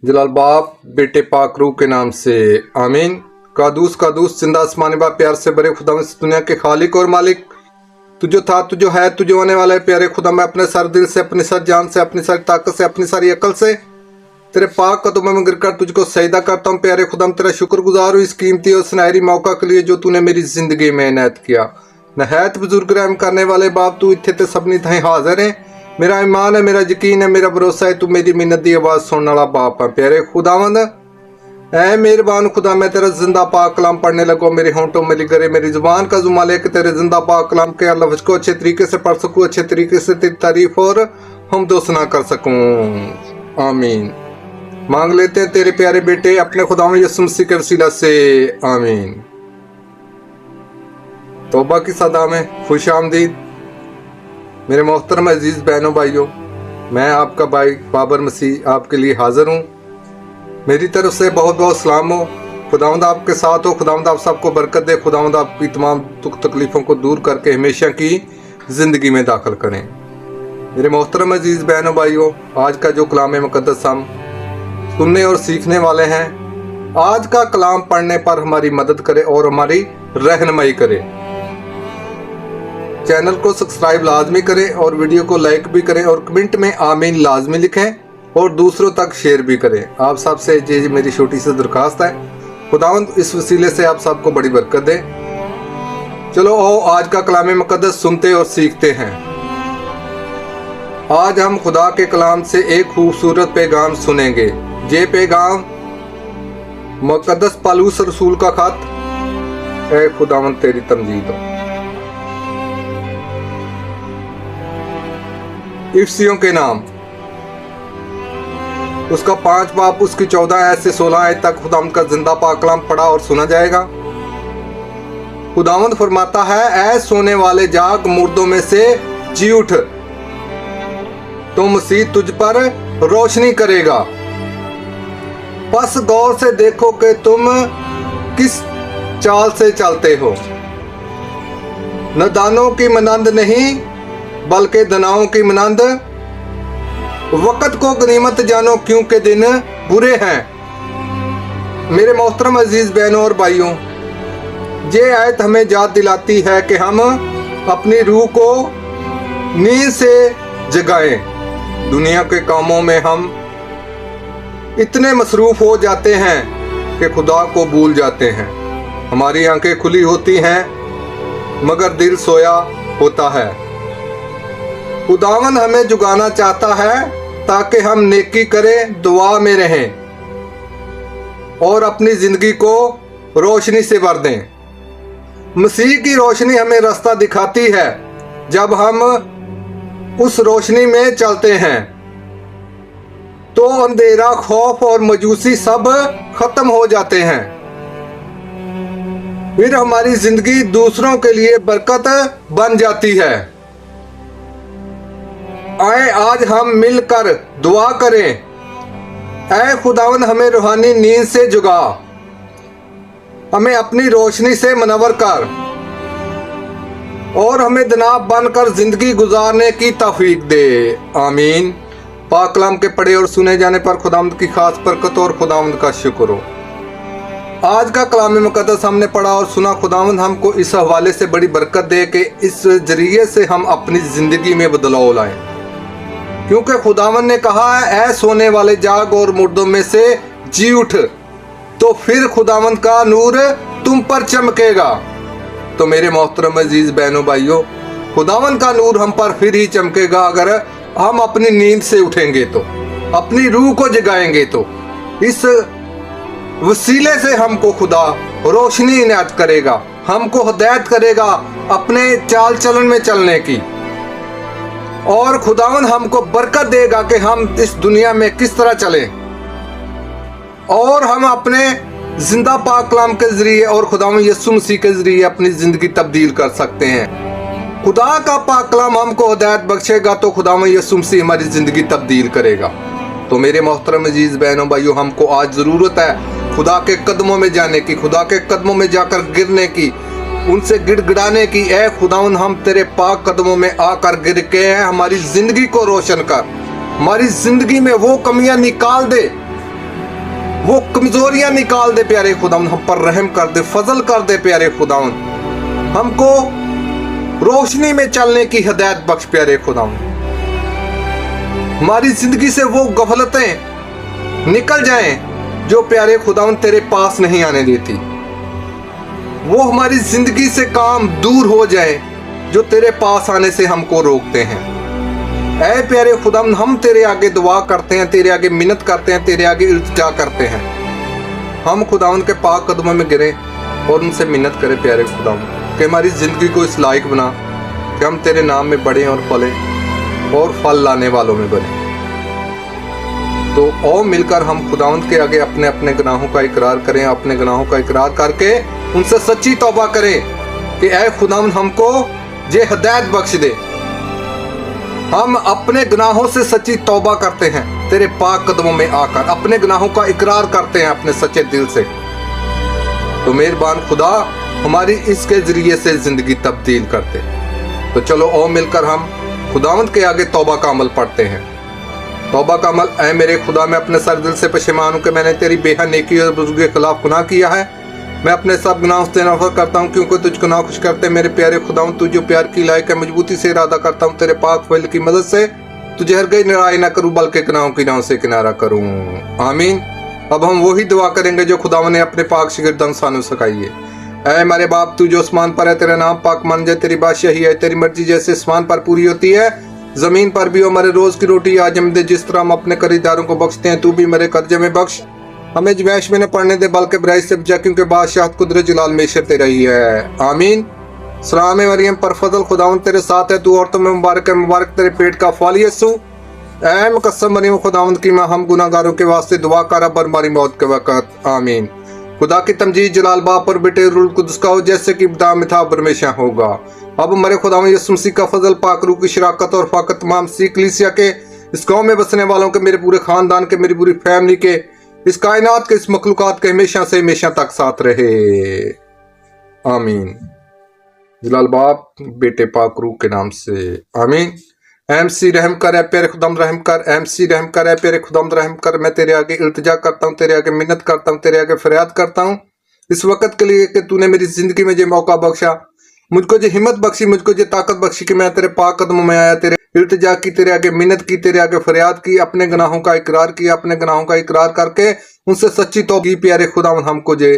जलाल बाप बेटे पाक रूह के नाम से आमीन। कादूस कादूस जिंदा आसमानी बाप प्यार से बड़े खुदा में इस दुनिया के खालिक और मालिक, तू जो था, तू जो है, तू जो आने वाला है। प्यारे खुदा, मैं अपने सर दिल से, अपनी सर जान से, अपनी सारी ताकत से, अपनी सारी अकल से तेरे पाक कदमों में गिरकर तुझको सजदा करता हूँ। प्यारे खुदा, तेरा शुक्रगुजार हूँ इस कीमती और सुनहरी मौका के लिए जो तूने मेरी जिंदगी में इनायत किया। नहायत बुजुर्ग रहम करने वाले बाप, तू इत्थे ते सबनी थाई हाजिर है। मेरा ईमान है, मेरा यकीन है, मेरा भरोसा है, तू मेरी मिन्नत दी आवाज़ सुनने वाला बाप है। प्यारे खुदावंद, ऐ मेहरबान खुदा, मैं तेरा जिंदा पाक कलाम पढ़ने लगो। मेरे होंठों में लिगरे मेरी जुबान का जुमा ले कि तेरे जिंदा पाक कलाम के लफ्ज़ को अच्छे तरीके से पढ़ सकूँ, अच्छे तरीके से तेरी तारीफ और हम दोसना कर सकूँ। आमीन। मांग लेते हैं तेरे प्यारे बेटे अपने खुदावंद यीशु मसीह के वसीला से, आमीन। तौबा की सदा में खुश आमदीद मेरे मोहतरम अजीज़ बहनों भाइयों, मैं आपका भाई बाबर मसीह आपके लिए हाजिर हूँ। मेरी तरफ से बहुत बहुत सलाम हो। खुदावंद आपके साथ हो। खुदावंद आप सबको बरकत दे। खुदावंद आपकी तमाम दुख तकलीफ़ों को दूर करके हमेशा की ज़िंदगी में दाखिल करें। मेरे मोहतरम अजीज़ बहनों भाइयों, आज का जो कलाम मुक़द्दस हम सुनने और सीखने वाले हैं, आज का कलाम पढ़ने पर हमारी मदद करे और हमारी रहनुमाई करे। चैनल को सब्सक्राइब लाजमी करें और वीडियो को लाइक भी करें और कमेंट में आमीन लाजमी लिखें और दूसरों तक शेयर भी करें। आप सबसे ये मेरी छोटी सी दरखास्त है। खुदावंद इस वसीले से आप सबको बड़ी बरकत दे। चलो आओ आज का कलाम मुक़द्दस सुनते और सीखते हैं। आज हम खुदा के कलाम से एक खूबसूरत पैगाम सुनेंगे। ये पैगाम मुक़द्दस पौलुस रसूल का खत, ऐ खुदावंद तेरी तमजीद हो। इफ्सियों के नाम, उसका 5 बाब उसकी 14 आयत से 16 आयत तक खुदावंद का जिंदा पाक कलाम पढ़ा और सुना जाएगा। खुदावंद फरमाता है, ऐ सोने वाले जाग, मुर्दों में से जी उठ, तो मसीह तुझ पर रोशनी करेगा। बस गौर से देखो कि तुम किस चाल से चलते हो। नादानों की मनंद नहीं बल्कि दनाओं की मनंद। वक़्त को गनीमत जानो क्योंकि दिन बुरे हैं। मेरे मोहतरम अजीज़ बहनों और भाइयों, ये आयत हमें याद दिलाती है कि हम अपनी रूह को नींद से जगाएं। दुनिया के कामों में हम इतने मसरूफ़ हो जाते हैं कि खुदा को भूल जाते हैं। हमारी आंखें खुली होती हैं मगर दिल सोया होता है। खुदावन हमें जुगाना चाहता है ताकि हम नेकी करें, दुआ में रहें और अपनी ज़िंदगी को रोशनी से भर दें। मसीह की रोशनी हमें रास्ता दिखाती है। जब हम उस रोशनी में चलते हैं तो अंधेरा, खौफ और मजूसी सब खत्म हो जाते हैं। फिर हमारी ज़िंदगी दूसरों के लिए बरकत बन जाती है। आए आज हम मिलकर दुआ करें, ऐ खुदावंद हमें रूहानी नींद से जुगा, हमें अपनी रोशनी से मनवर कर और हमें जनाब बनकर जिंदगी गुजारने की तौफीक दे। आमीन। पाक कलाम के पढ़े और सुने जाने पर खुदावंद की खास बरकत और खुदावंद का शुक्र हो। आज का कलाम मुक़द्दस हमने पढ़ा और सुना। खुदावंद हमको इस हवाले से बड़ी बरकत दे कि इस जरिए से हम अपनी ज़िंदगी में बदलाव लाएं, क्योंकि खुदावन ने कहा है, ऐ सोने वाले जाग और मुर्दों में से जी उठ, तो फिर खुदावन का नूर तुम पर चमकेगा। तो मेरे मोहतरम अजीज़ बहनों भाइयों, खुदावन का नूर हम पर फिर ही चमकेगा अगर हम अपनी नींद से उठेंगे, तो अपनी रूह को जगाएंगे। तो इस वसीले से हमको खुदा रोशनी इनायत करेगा, हमको हिदायत करेगा अपने चाल चलन में चलने की, और खुदावन हमको बरकत देगा कि हम इस दुनिया में किस तरह चलें और हम अपने जिंदा पाक कलाम के जरिए और खुदावन यीशु मसीह के जरिए अपनी ज़िंदगी तब्दील कर सकते हैं। खुदा का पाक कलाम हमको हिदायत बख्शेगा तो खुदावन यीशु मसीह हमारी ज़िंदगी तब्दील करेगा। तो मेरे मोहतरम अजीज़ बहनों भाइयों, हमको आज ज़रूरत है खुदा के कदमों में जाने की, खुदा के कदमों में जाकर गिरने की, उनसे गिड़गिड़ाने की। ऐ खुदावन हम तेरे पाक कदमों में आकर गिर के हैं, हमारी ज़िंदगी को रोशन कर, हमारी ज़िंदगी में वो कमियां निकाल दे वो कमजोरियां निकाल दे प्यारे खुदावन, हम पर रहम कर दे, फजल कर दे प्यारे खुदावन, हमको रोशनी में चलने की हिदायत बख्श प्यारे खुदावन। हमारी जिंदगी से वो गफलतें निकल जाएं जो प्यारे खुदावन तेरे पास नहीं आने देती। वो हमारी जिंदगी से काम दूर हो जाए जो तेरे पास आने से हमको रोकते हैं। ऐ प्यारे खुदावन, हम तेरे आगे दुआ करते हैं, तेरे आगे मिन्नत करते हैं, तेरे आगे इल्तिजा करते हैं। हम खुदावन के पाक कदमों में गिरे और उनसे मिन्नत करें प्यारे खुदावन कि हमारी ज़िंदगी को इस लायक बना कि हम तेरे नाम में बढ़ें और फलें और फल लाने वालों में बने। तो आओ मिलकर हम खुदावंद के आगे अपने अपने गुनाहों का इकरार करें, अपने गुनाहों का इकरार करके उनसे सच्ची तौबा करें कि ऐ खुदावंद हमको ये हिदायत बख्श दे। हम अपने गुनाहों से सच्ची तौबा करते हैं, तेरे पाक कदमों में आकर अपने गुनाहों का इकरार करते हैं अपने सच्चे दिल से। तो मेहरबान खुदा हमारी इसके जरिए से जिंदगी तब्दील करते। तो चलो आओ मिलकर हम खुदावंद के आगे तौबा का अमल पढ़ते हैं। तौबा का अमल। ऐ मेरे खुदा, मैं अपने सर दिल से पशेमान हूँ कि मैंने तेरी बेहद नेकी और बुजुर्ग के खिलाफ गुनाह किया है। मैं अपने सब गुनाहों से नफरत करता हूँ क्योंकि तुझको ना खुश करते मेरे प्यारे खुदावंद। तू जो प्यार की लायक है मजबूती से इरादा करता हूँ तेरे पाक फैल की मदद से तुझे हरगिज़ नाराज ना करूँ बल्कि गुनाहों की नाव से किनारा करूँ। आमीन। अब हम वही दुआ करेंगे जो खुदावंद ने अपने पाक शिगिर्दों सानू सिखाई है। ऐ हमारे बाप, तू जो आसमान पर है तेरा नाम पाक मान जाए, तेरी बादशाही है, तेरी मर्जी जैसे आसमान पर पूरी होती है जमीन पर भी हो। हमारे रोज की रोटी आज हमें दे, जिस तरह हम अपने खरीदारों को बख्शते हैं तू भी मेरे कर्जे में बख्श। हमें जमैश में न पढ़ने दे बल्कि बुराई से बचा, क्योंकि बादशाह कुदरत जलाल मेशर तेरा ही है। आमीन। सलाम मरियम पर फजल खुदावंद तेरे साथ है, तू औरतों में मुबारक है, मुबारक तेरे पेट का फल यीशु। ऐ मुकस्सम मरियम खुदावंद की मां, हम गुनाहगारों के वास्ते दुआ कर अब हमारी मौत के वक्त। आमीन। खुदा की तमजीद जलाल बाप और बेटे रूह कुद्स का हो, जैसे कि इब्तिदा में था अब हमेशा होगा। अब हमारे खुदावंद यीशु मसीह का फजल, पाक रूह की शराकत और फाकत तमाम सी कलीसिया के, इस गांव में बसने वालों के, मेरे पूरे खानदान के, मेरी पूरी फैमिली के, इस कायनात के, इस मखलूकात के हमेशा से हमेशा तक साथ रहे। आमीन। जलाल बाप बेटे पाक रूह के नाम से। आमीन। एमसी रहम कर है प्यारे खुदाम रहम कर, एमसी रहम कर है प्यारे खुदाम रहम कर। मैं तेरे आगे इल्तिजा करता हूँ, तेरे आगे मिन्नत करता हूँ, तेरे आगे फरियाद करता हूँ इस वक्त के लिए कि तूने मेरी जिंदगी में जो मौका बख्शा, मुझको जो हिम्मत बख्शी, मुझको जो ताकत बख्शी कि मैं तेरे पाक कदमों में आया, तेरे इल्तिजा की, तेरे आगे मिन्नत की, तेरे आगे फरियाद की, अपने गुनाहों का इकरार किया, अपने गुनाहों का इकरार करके उनसे सच्ची तौबा की प्यारे खुदाम हमको जे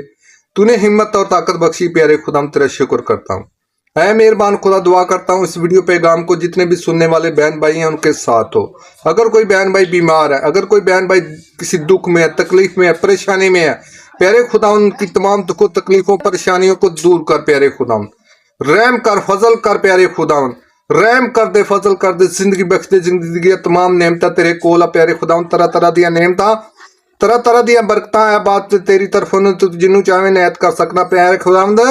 तूने हिम्मत और ताकत बख्शी प्यारे खुदाम तेरा शुक्र करता हूँ। ऐ मेहरबान खुदा, दुआ करता हूँ इस वीडियो पैगाम को जितने भी सुनने वाले बहन भाई हैं उनके साथ हो। अगर कोई बहन भाई बीमार है, अगर कोई बहन भाई किसी दुख में है, तकलीफ में है, परेशानी में है, प्यारे खुदा उनकी तमाम दुखों तकलीफों परेशानियों को दूर कर प्यारे खुदा, रहम कर, फजल कर प्यारे खुदा, रहम कर दे, फजल कर दे, जिंदगी बख्श दे, जिंदगी तमाम नेमता तेरे कोल प्यारे खुदा, तरह तरह दिया नेमता, तरह तरह दिया बरकत है बात तेरी तरफ जिन्हों चाहे नैत कर सकना प्यारे खुदावंद।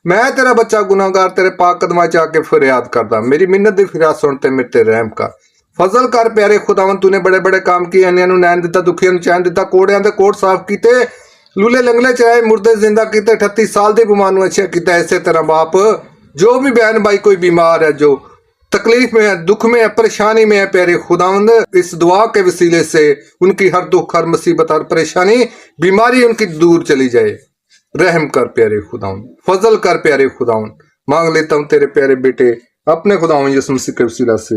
मैं तेरा बच्चा गुनाहगार तेरे पाक कदमां च आके फरियाद करदा, मेरी मिन्नत दी फिरियाद सुनते मेरे ते रहम कर, फजल कर प्यारे खुदावंद। तूने बड़े बड़े काम किए, अन्यां नूं नैन दिता, दुखियां नूं चैन दिता, कोड़ियां दे कोट साफ कीते, लूले लंगले चराए, मुर्दे जिंदा कीते, 38 साल दे बीमार नूं अच्छा कीता। इसे तरह बाप जो भी बहन भाई कोई बीमार है, जो तकलीफ में है, दुख में है, परेशानी में है, प्यारे खुदावंद इस दुआ के वसीले से उनकी हर दुख, हर मुसीबत, हर परेशानी, बीमारी उनकी दूर चली जाए। रहम कर प्यारे खुदावंद, फजल कर प्यारे खुदावंद। मांग लेता हूँ तेरे प्यारे बेटे अपने खुदावंद यीशु मसीह के वसीला से।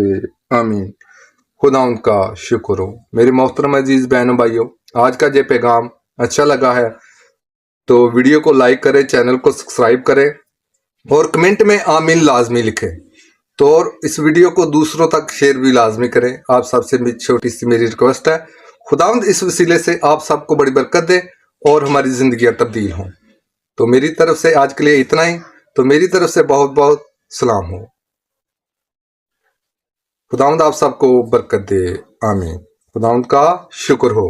आमीन। खुदावंद का शुक्र हो। मेरे मोहतरम अजीज बहनों भाइयों, आज का ये पैगाम अच्छा लगा है तो वीडियो को लाइक करें, चैनल को सब्सक्राइब करें और कमेंट में आमीन लाजमी लिखें। तो और इस वीडियो को दूसरों तक शेयर भी लाजमी करें। आप सबसे छोटी सी मेरी रिक्वेस्ट है, खुदावंद इस वसीले से आप सबको बड़ी बरकत दे और हमारी जिंदगियां तब्दील हों। तो मेरी तरफ से आज के लिए इतना ही। तो मेरी तरफ से बहुत बहुत सलाम हो। खुदावंद आप सबको बरकत दे। आमीन। खुदावंद का शुक्र हो।